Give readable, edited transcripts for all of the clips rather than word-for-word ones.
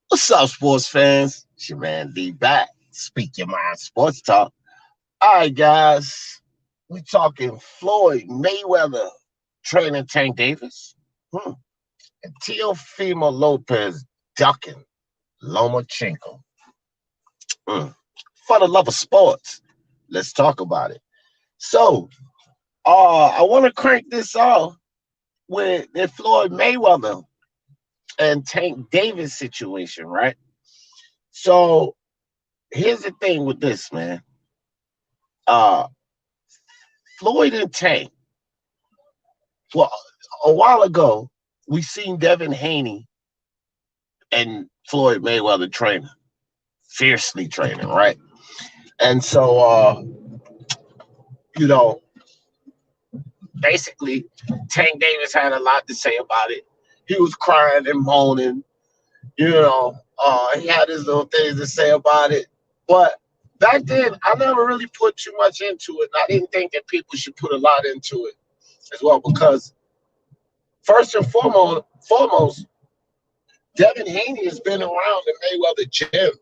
What's up, sports fans? It's your man D back. Speak your mind, sports talk. All right, guys. We talking Floyd Mayweather training Tank Davis, and Teofimo Lopez ducking Lomachenko. For the love of sports, let's talk about it. So, I want to crank this off with the Floyd Mayweather and Tank Davis situation, right? So here's the thing with this, man. Floyd and Tank. Well, a while ago, we seen Devin Haney and Floyd Mayweather training, fiercely training, right? And so, basically, Tank Davis had a lot to say about it. He was crying and moaning. He had his little things to say about it. But back then, I never really put too much into it. And I didn't think that people should put a lot into it as well, because first and foremost, Devin Haney has been around the Mayweather gym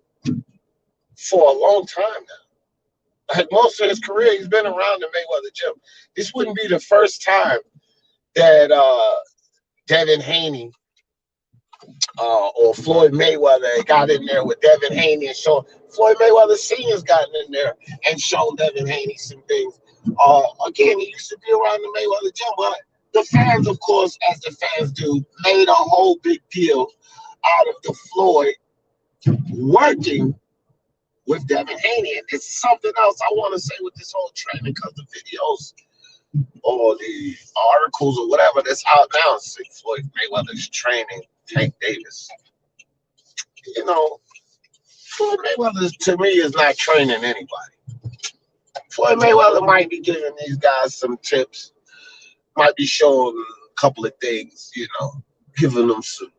for a long time now. Like most of his career, he's been around the Mayweather gym. This wouldn't be the first time that Devin Haney or Floyd Mayweather got in there with Devin Haney and showed Floyd Mayweather Sr.'s gotten in there and shown Devin Haney some things. Again, he used to be around the Mayweather gym, but the fans, of course, as the fans do, made a whole big deal out of the Floyd working with Devin Haney. And it's something else I want to say with this whole training, because the videos or the articles or whatever that's out now say Floyd Mayweather's training Tank Davis. Floyd Mayweather to me is not training anybody. Floyd Mayweather might be giving these guys some tips, might be showing them a couple of things, giving them some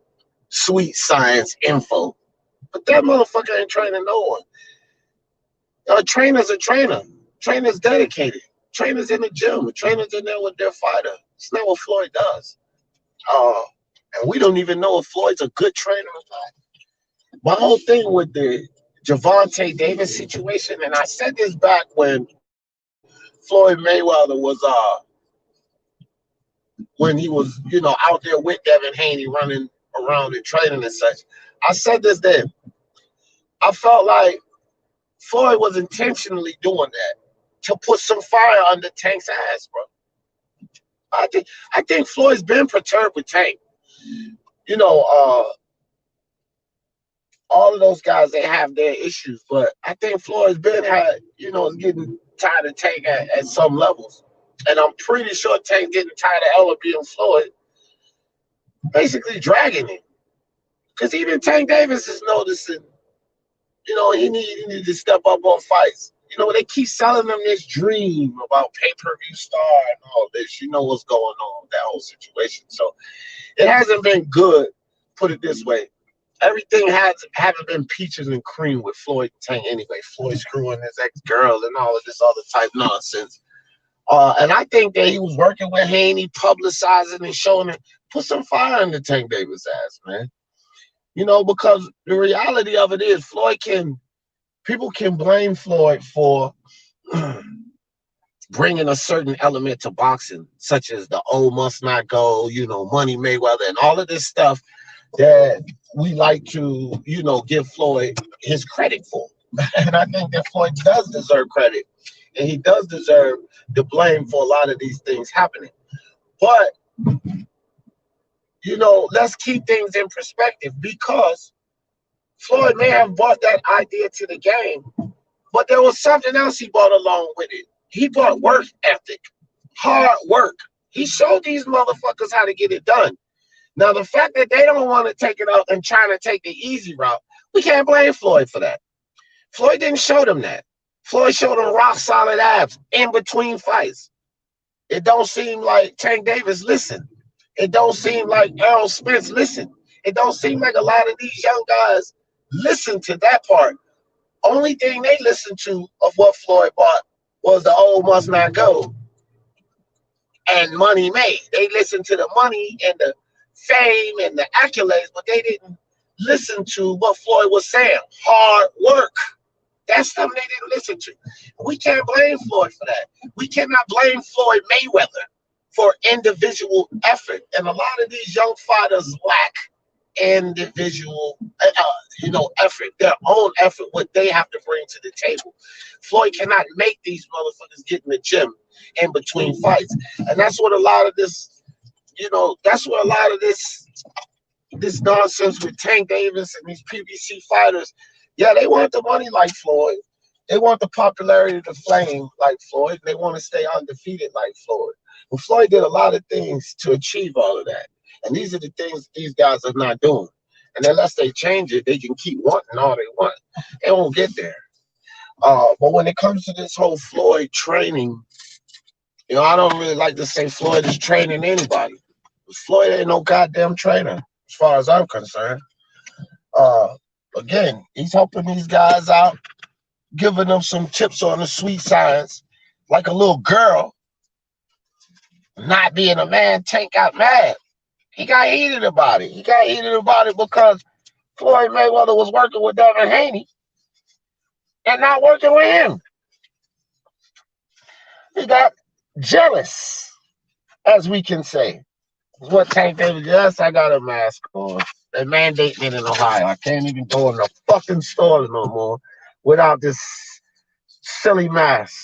sweet science info. But that motherfucker ain't training no one. A trainer's a trainer. Trainer's dedicated. Trainers in the gym. Trainers in there with their fighter. It's not what Floyd does. And we don't even know if Floyd's a good trainer or not. My whole thing with the Gervonta Davis situation, and I said this back when Floyd Mayweather was when he was, out there with Devin Haney running around and training and such. I said this then. I felt like Floyd was intentionally doing that to put some fire under Tank's ass, bro. I think Floyd's been perturbed with Tank. All of those guys, they have their issues, but I think Floyd's been getting tired of Tank at some levels. And I'm pretty sure Tank getting tired of Ella being Floyd, basically dragging him. Because even Tank Davis is noticing, he need to step up on fights. They keep selling them this dream about pay-per-view star and all this. You know what's going on with that whole situation. So it hasn't been good, put it this way. Everything haven't been peaches and cream with Floyd and Tank anyway. Floyd screwing his ex-girl and all of this other type nonsense. And I think that he was working with Haney, publicizing and showing it, put some fire in the Tank Davis ass, man. Because the reality of it is people can blame Floyd for bringing a certain element to boxing, such as the "oh must not go," Money Mayweather, and all of this stuff that we like to, give Floyd his credit for. And I think that Floyd does deserve credit, and he does deserve the blame for a lot of these things happening. But, let's keep things in perspective, because Floyd may have brought that idea to the game, but there was something else he brought along with it. He brought work ethic, hard work. He showed these motherfuckers how to get it done. Now, the fact that they don't want to take it out and trying to take the easy route, we can't blame Floyd for that. Floyd didn't show them that. Floyd showed them rock solid abs in between fights. It don't seem like Tank Davis listened. It don't seem like Errol Spence listened. It don't seem like a lot of these young guys listen to that part. Only thing they listened to of what Floyd bought was the old must not go and money made. They listened to the money and the fame and the accolades, but they didn't listen to what Floyd was saying. Hard work. That's something they didn't listen to. We can't blame Floyd for that. We cannot blame Floyd Mayweather for individual effort. And a lot of these young fighters lack individual, effort, their own effort, what they have to bring to the table. Floyd cannot make these motherfuckers get in the gym in between fights. And that's what a lot of this, that's what a lot of this nonsense with Tank Davis and these PBC fighters, yeah, they want the money like Floyd. They want the popularity to flame like Floyd. They want to stay undefeated like Floyd. Well, Floyd did a lot of things to achieve all of that. And these are the things these guys are not doing. And unless they change it, they can keep wanting all they want. They won't get there. But when it comes to this whole Floyd training, I don't really like to say Floyd is training anybody. Floyd ain't no goddamn trainer, as far as I'm concerned. Again, he's helping these guys out, giving them some tips on the sweet science, like a little girl. Not being a man, Tank got mad. He got heated about it. He got heated about it because Floyd Mayweather was working with Devin Haney and not working with him. He got jealous, as we can say. What Tank Davis, yes, I got a mask on. They mandate me in Ohio. I can't even go in the fucking stores no more without this silly mask.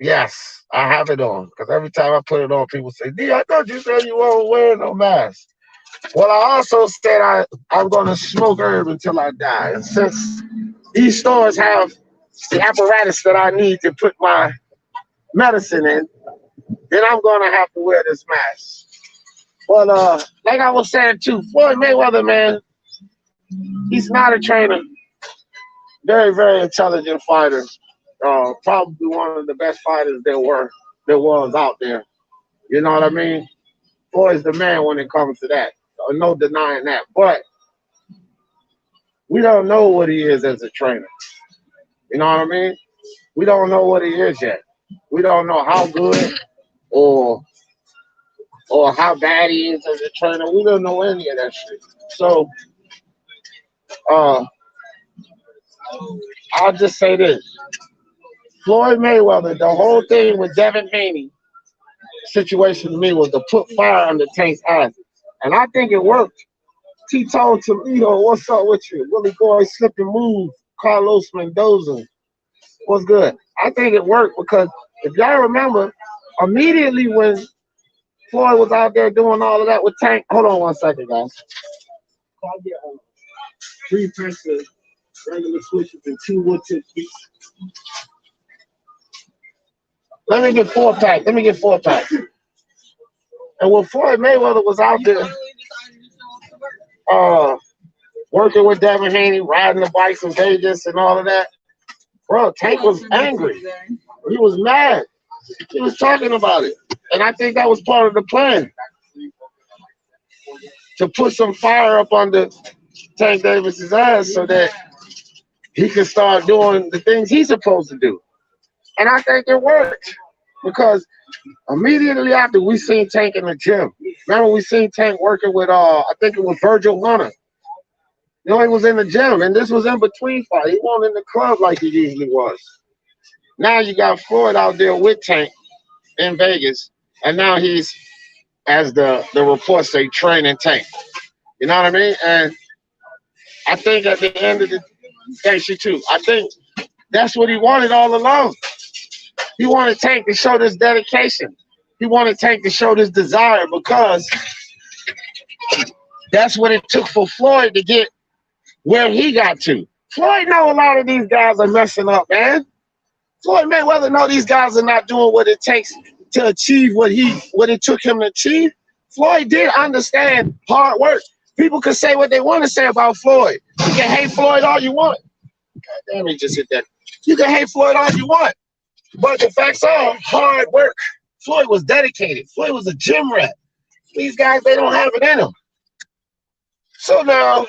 Yes, I have it on. Because every time I put it on, people say, D, I thought you said you won't wear no mask. Well, I also said I'm going to smoke herb until I die. And since these stores have the apparatus that I need to put my medicine in, then I'm going to have to wear this mask. Well, like I was saying too, Floyd Mayweather, man, he's not a trainer. Very, very intelligent fighter. Probably one of the best fighters there was out there. You know what I mean? Floyd's the man when it comes to that. No denying that. But we don't know what he is as a trainer. You know what I mean? We don't know what he is yet. We don't know how good or how bad he is as a trainer. We don't know any of that shit. So I'll just say this. Floyd Mayweather, the whole thing with Devin Haney situation to me was to put fire under Tank's ass. And I think it worked. T-Tone Toledo, what's up with you? Willie Boy, Slip and Move, Carlos Mendoza. What's good? I think it worked because if y'all remember, immediately when Floyd was out there doing all of that with Tank, hold on 1 second, guys. I'll get 3 packs of regular switches and 2 wood tip pieces. Let me get 4 packs. And when Floyd Mayweather was out there working with Devin Haney, riding the bikes in Vegas and all of that, bro, Tank was angry. He was mad. He was talking about it. And I think that was part of the plan. To put some fire up under Tank Davis's ass so that he can start doing the things he's supposed to do. And I think it worked. Because immediately after we seen Tank in the gym. Remember we seen Tank working with I think it was Virgil Hunter. He was in the gym, and this was in between fight. He wasn't in the club like he usually was. Now you got Floyd out there with Tank in Vegas, and now he's, as the reports say, training Tank. You know what I mean? And I think at the end of the day, I think that's what he wanted all along. He wanted Tank to show this dedication. He wanted Tank to show this desire because that's what it took for Floyd to get where he got to. Floyd know a lot of these guys are messing up, man. Floyd Mayweather know these guys are not doing what it takes to achieve what it took him to achieve. Floyd did understand hard work. People can say what they want to say about Floyd. You can hate Floyd all you want. God damn, he just hit that. You can hate Floyd all you want. But the facts are hard work. Floyd was dedicated. Floyd was a gym rat. These guys, they don't have it in them. So now,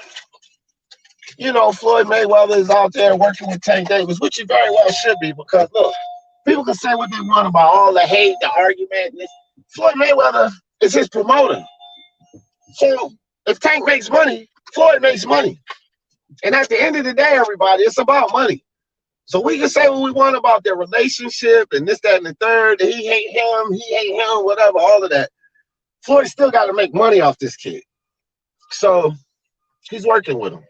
you know, Floyd Mayweather is out there working with Tank Davis, which he very well should be, because look, people can say what they want about all the hate, the argument. Floyd Mayweather is his promoter. So if Tank makes money, Floyd makes money. And at the end of the day, everybody, it's about money. So we can say what we want about their relationship and this, that, and the third. He hate him, whatever, all of that. Floyd still got to make money off this kid. So he's working with him.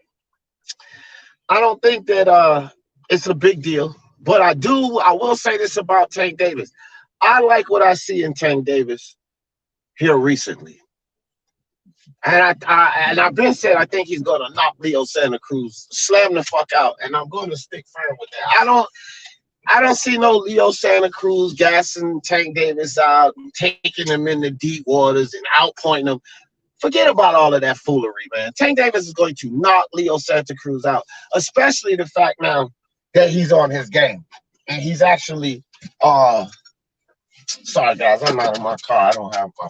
I don't think that it's a big deal, but I will say this about Tank Davis. I like what I see in Tank Davis here recently. And I've been said I think he's gonna knock Leo Santa Cruz, slam the fuck out, and I'm gonna stick firm with that. I don't see no Leo Santa Cruz gassing Tank Davis out, taking him in the deep waters and outpointing him. Forget about all of that foolery, man. Tank Davis is going to knock Leo Santa Cruz out, especially the fact now that he's on his game and he's actually sorry guys, I'm out of my car. I don't have my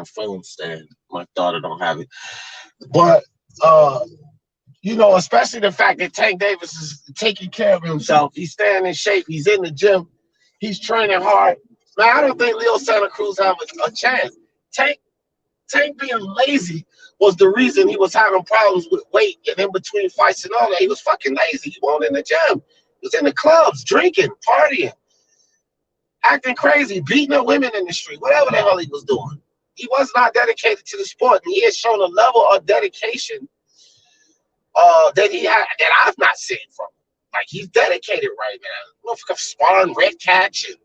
phone stand. My daughter don't have it. But you know, especially the fact that Tank Davis is taking care of himself. He's staying in shape. He's in the gym. He's training hard. Man, I don't think Leo Santa Cruz have a chance. Tank being lazy was the reason he was having problems with weight and in between fights and all that. He was fucking lazy. He wasn't in the gym. He was in the clubs, drinking, partying, acting crazy, beating up women in the street, whatever the hell he was doing. He was not dedicated to the sport, and he has shown a level of dedication that I've not seen from him. Like, he's dedicated right now. Sparring red catch, and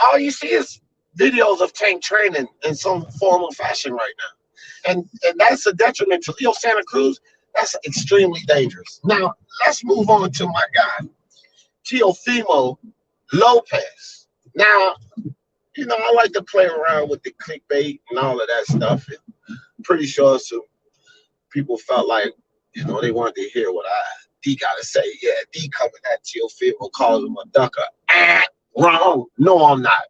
all you see is videos of Tank training in some form or fashion right now. And that's a detriment to Leo Santa Cruz. That's extremely dangerous. Now, let's move on to my guy, Teofimo Lopez. Now, you know, I like to play around with the clickbait and all of that stuff. And I'm pretty sure some people felt like, you know, they wanted to hear what D got to say. Yeah, D coming at Teofimo, calling him a ducker. Wrong. No, I'm not.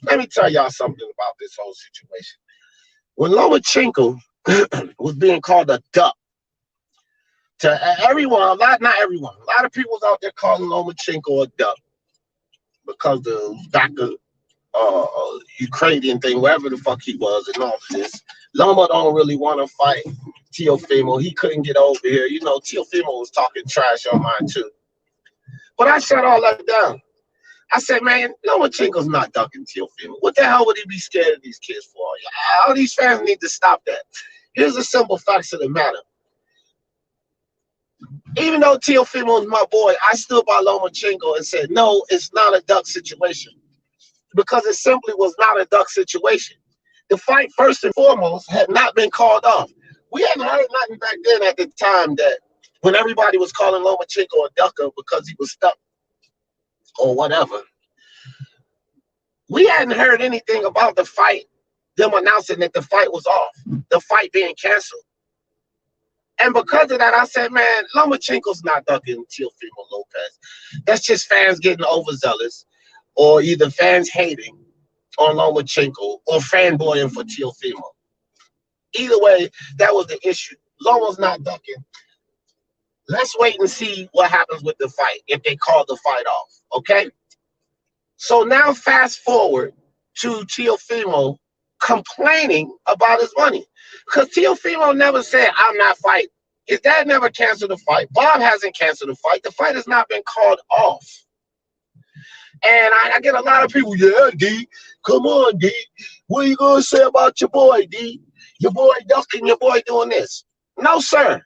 Let me tell y'all something about this whole situation. When Lomachenko was being called a duck, to everyone, not everyone, a lot of people was out there calling Lomachenko a duck because the doctor, Ukrainian thing, wherever the fuck he was, and all of this. Loma don't really want to fight Teofimo. He couldn't get over here. You know, Teofimo was talking trash on mine too. But I shut all that down. I said, man, Lomachenko's not ducking Teofimo. What the hell would he be scared of these kids for? All these fans need to stop that. Here's the simple facts of the matter. Even though Teofimo is my boy, I stood by Lomachenko and said, no, it's not a duck situation. Because it simply was not a duck situation. The fight, first and foremost, had not been called off. We hadn't heard nothing back then at the time that when everybody was calling Lomachenko a ducker because he was stuck or whatever. We hadn't heard anything about the fight, them announcing that the fight was off, the fight being canceled. And because of that, I said, man, Lomachenko's not ducking Teofimo Lopez. That's just fans getting overzealous, or either fans hating on Lomachenko or fanboying for Teofimo. Either way, that was the issue. Loma's not ducking. Let's wait and see what happens with the fight if they call the fight off, okay? So now fast forward to Teofimo complaining about his money. Because Teofimo never said, I'm not fighting. His dad never canceled the fight. Bob hasn't canceled the fight. The fight has not been called off. And I get a lot of people, yeah, D, come on, D. What are you going to say about your boy, D? Your boy ducking, your boy doing this. No, sir.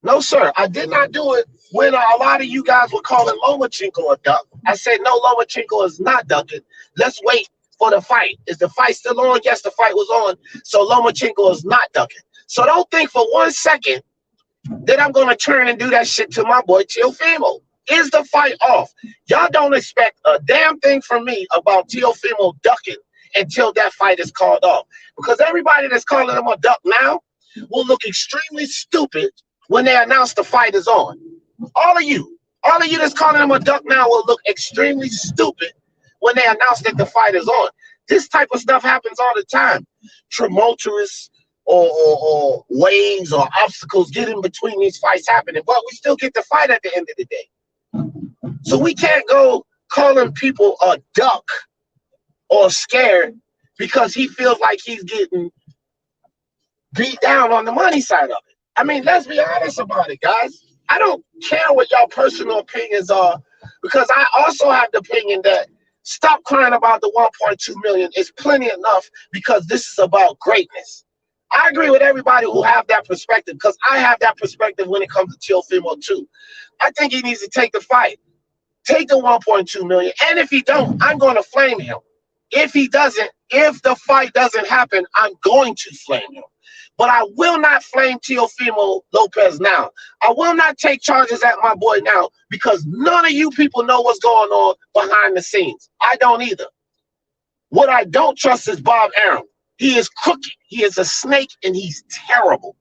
No, sir. I did not do it when a lot of you guys were calling Lomachenko a duck. I said, no, Lomachenko is not ducking. Let's wait for the fight. Is the fight still on? Yes, the fight was on. So Lomachenko is not ducking. So don't think for 1 second that I'm going to turn and do that shit to my boy Teofimo. Is the fight off? Y'all don't expect a damn thing from me about Teofimo ducking until that fight is called off. Because everybody that's calling him a duck now will look extremely stupid when they announce the fight is on. All of you that's calling him a duck now will look extremely stupid when they announce that the fight is on. This type of stuff happens all the time. Tumultuous or waves or obstacles get in between these fights happening, but we still get the fight at the end of the day. So we can't go calling people a duck or scared because he feels like he's getting beat down on the money side of it. I mean, let's be honest about it, guys. I don't care what y'all personal opinions are, because I also have the opinion that stop crying about the 1.2 million. It's plenty enough, because this is about greatness. I agree with everybody who have that perspective, because I have that perspective when it comes to Teofimo too. I think he needs to take the fight. Take the 1.2 million. And if he don't, I'm going to flame him. If he doesn't, if the fight doesn't happen, I'm going to flame him. But I will not flame Teofimo Lopez now. I will not take charges at my boy now, because none of you people know what's going on behind the scenes. I don't either. What I don't trust is Bob Arum. He is crooked. He is a snake, and he's terrible.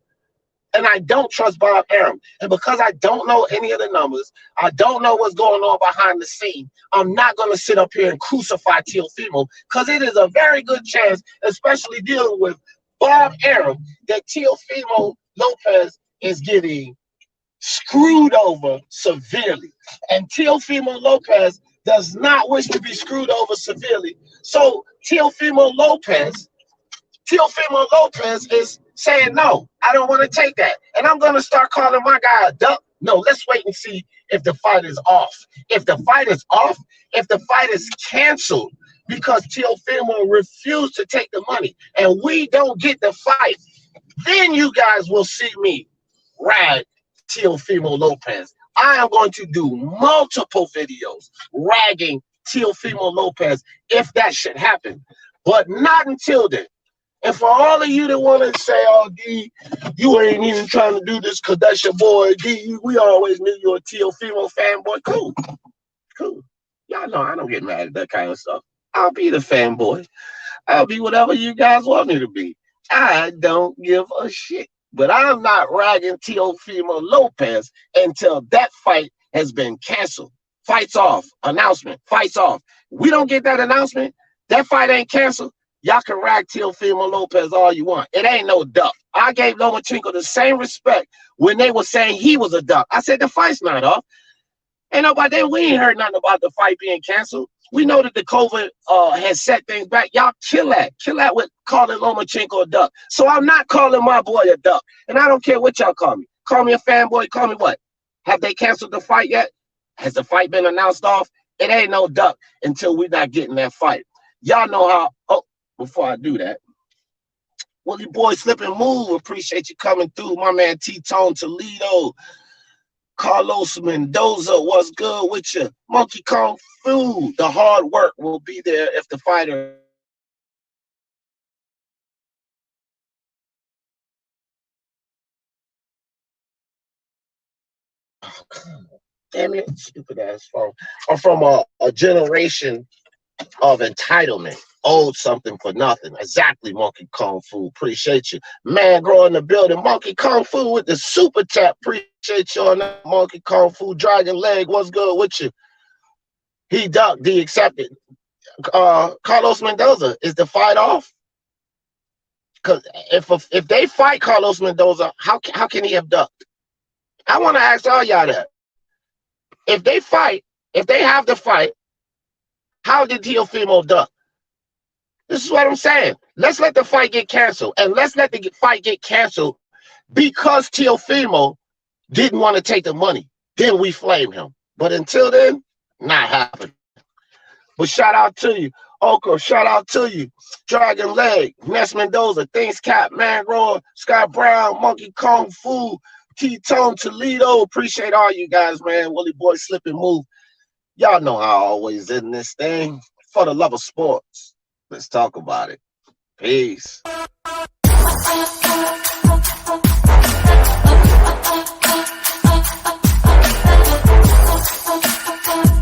And I don't trust Bob Arum. And because I don't know any of the numbers, I don't know what's going on behind the scene, I'm not going to sit up here and crucify Teofimo, because it is a very good chance, especially dealing with Bob Arum, that Teofimo Lopez is getting screwed over severely. And Teofimo Lopez does not wish to be screwed over severely. So Teofimo Lopez is saying, no, I don't want to take that. And I'm going to start calling my guy a duck. No, let's wait and see if the fight is off. If the fight is off, if the fight is canceled because Teofimo refused to take the money and we don't get the fight, then you guys will see me rag Teofimo Lopez. I am going to do multiple videos ragging Teofimo Lopez if that should happen, but not until then. And for all of you that want to say, oh, D, you ain't even trying to do this because that's your boy, D, we always knew you were a Teofimo fanboy. Cool. Cool. Y'all know I don't get mad at that kind of stuff. I'll be the fanboy. I'll be whatever you guys want me to be. I don't give a shit. But I'm not ragging Teofimo Lopez until that fight has been canceled. Fights off. Announcement. Fights off. We don't get that announcement. That fight ain't canceled. Y'all can rag Teofimo Lopez all you want. It ain't no duck. I gave Lomachenko the same respect when they were saying he was a duck. I said the fight's not off. Ain't nobody, we ain't heard nothing about the fight being canceled. We know that the COVID has set things back. Y'all kill that. Kill that with calling Lomachenko a duck. So I'm not calling my boy a duck. And I don't care what y'all call me. Call me a fanboy. Call me what? Have they canceled the fight yet? Has the fight been announced off? It ain't no duck until we're not getting that fight. Y'all know how. Oh, before I do that, Willie Boy Slip and Move, appreciate you coming through. My man T-Tone Toledo, Carlos Mendoza, what's good with you? Monkey Kung Fu, the hard work will be there if the fighter. Damn it, stupid ass phone. I'm from a generation of entitlement. Owed something for nothing. Exactly, Monkey Kung Fu. Appreciate you. Man, grow in the building. Monkey Kung Fu with the super tap. Appreciate you on that. Monkey Kung Fu. Dragon Leg, what's good with you? He ducked. D accepted. Carlos Mendoza, is the fight off? Because if they fight Carlos Mendoza, how can he have ducked? I want to ask all y'all that. If they fight, if they have the fight, how did Teofimo duck? This is what I'm saying. Let's let the fight get canceled. And let's let the fight get canceled because Teofimo didn't want to take the money. Then we flame him. But until then, not happening. But shout out to you. Okra, shout out to you. Dragon Leg, Ness Mendoza, Things Cap, Man Roar, Scott Brown, Monkey Kung Fu, T-Tone Toledo. Appreciate all you guys, man. Willie Boy Slip and Move. Y'all know how I always in this thing. For the love of sports. Let's talk about it. Peace.